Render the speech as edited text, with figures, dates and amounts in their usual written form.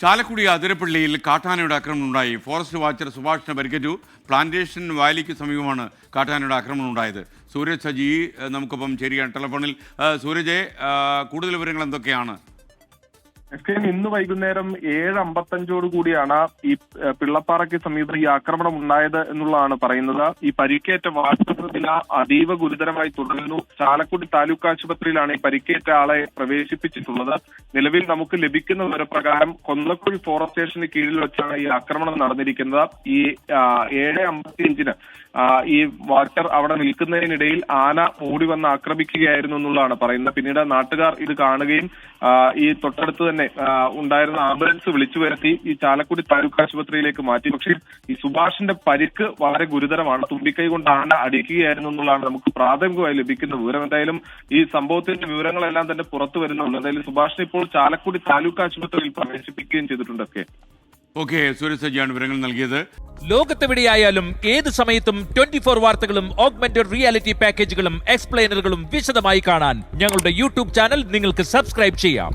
ചാലക്കുടി അതിരപ്പള്ളിയിൽ കാട്ടാനയുടെ ആക്രമണം ഉണ്ടായി. ഫോറസ്റ്റ് വാച്ചർ സുഭാഷിന് പരിക്കേറ്റു. പ്ലാന്റേഷൻ വാലിക്ക് സമീപമാണ് കാട്ടാനയുടെ ആക്രമണം ഉണ്ടായത്. സൂരജ് സജി നമുക്കൊപ്പം ചേരുകയാണ് ടെലിഫോണിൽ. സൂരജ്, കൂടുതൽ വിവരങ്ങൾ എന്തൊക്കെയാണ്? ഇന്ന് വൈകുന്നേരം 7:55 കൂടിയാണ് ഈ പിള്ളപ്പാറയ്ക്ക് സമീപം ഈ ആക്രമണം ഉണ്ടായത് എന്നുള്ളതാണ് പറയുന്നത്. ഈ പരിക്കേറ്റ വാച്ചർ നില അതീവ ഗുരുതരമായി തുടരുന്നു. ചാലക്കുടി താലൂക്ക് ആശുപത്രിയിലാണ് ഈ പരിക്കേറ്റ ആളെ പ്രവേശിപ്പിച്ചിട്ടുള്ളത്. നിലവിൽ നമുക്ക് ലഭിക്കുന്ന വിവരപ്രകാരം കൊന്നക്കുഴി ഫോറസ്റ്റ് സ്റ്റേഷന് കീഴിൽ വെച്ചാണ് ഈ ആക്രമണം നടന്നിരിക്കുന്നത്. ഈ 7:55 ഈ വാച്ചർ അവിടെ നിൽക്കുന്നതിനിടയിൽ ആന ഓടി വന്ന് ആക്രമിക്കുകയായിരുന്നു എന്നുള്ളതാണ് പറയുന്നത്. പിന്നീട് നാട്ടുകാർ ഇത് കാണുകയും ഈ തൊട്ടടുത്ത് തന്നെ ഉണ്ടായിരുന്ന ആംബുലൻസ് വിളിച്ചു വരുത്തി ഈ ചാലക്കുടി താലൂക്ക് ആശുപത്രിയിലേക്ക് മാറ്റി. പക്ഷേ ഈ സുഭാഷിന്റെ പരിക്ക് വളരെ ഗുരുതരമാണ്. തുമ്പിക്കൈ കൊണ്ട് ആന അടിക്കുകയായിരുന്നു എന്നുള്ളതാണ് നമുക്ക് പ്രാഥമികമായി ലഭിക്കുന്ന വിവരം. എന്തായാലും ഈ സംഭവത്തിന്റെ വിവരങ്ങളെല്ലാം തന്നെ പുറത്തു വരുന്നുണ്ട്. എന്തായാലും സുഭാഷിനെ ഇപ്പോൾ ചാലക്കുടി താലൂക്ക് ആശുപത്രിയിൽ പ്രവേശിപ്പിക്കുകയും ചെയ്തിട്ടുണ്ടൊക്കെ. ഓക്കെ, സൂരജ് സജിയാണ് വിവരങ്ങൾ നൽകിയത്. ലോകത്തെവിടെയായാലും ഏത് സമയത്തും 24 വാർത്തകളും ഓഗ്മെന്റഡ് റിയാലിറ്റി പാക്കേജുകളും എക്സ്പ്ലെയിനറുകളും വിശദമായി കാണാൻ ഞങ്ങളുടെ യൂട്യൂബ് ചാനൽ നിങ്ങൾക്ക് സബ്സ്ക്രൈബ് ചെയ്യാം.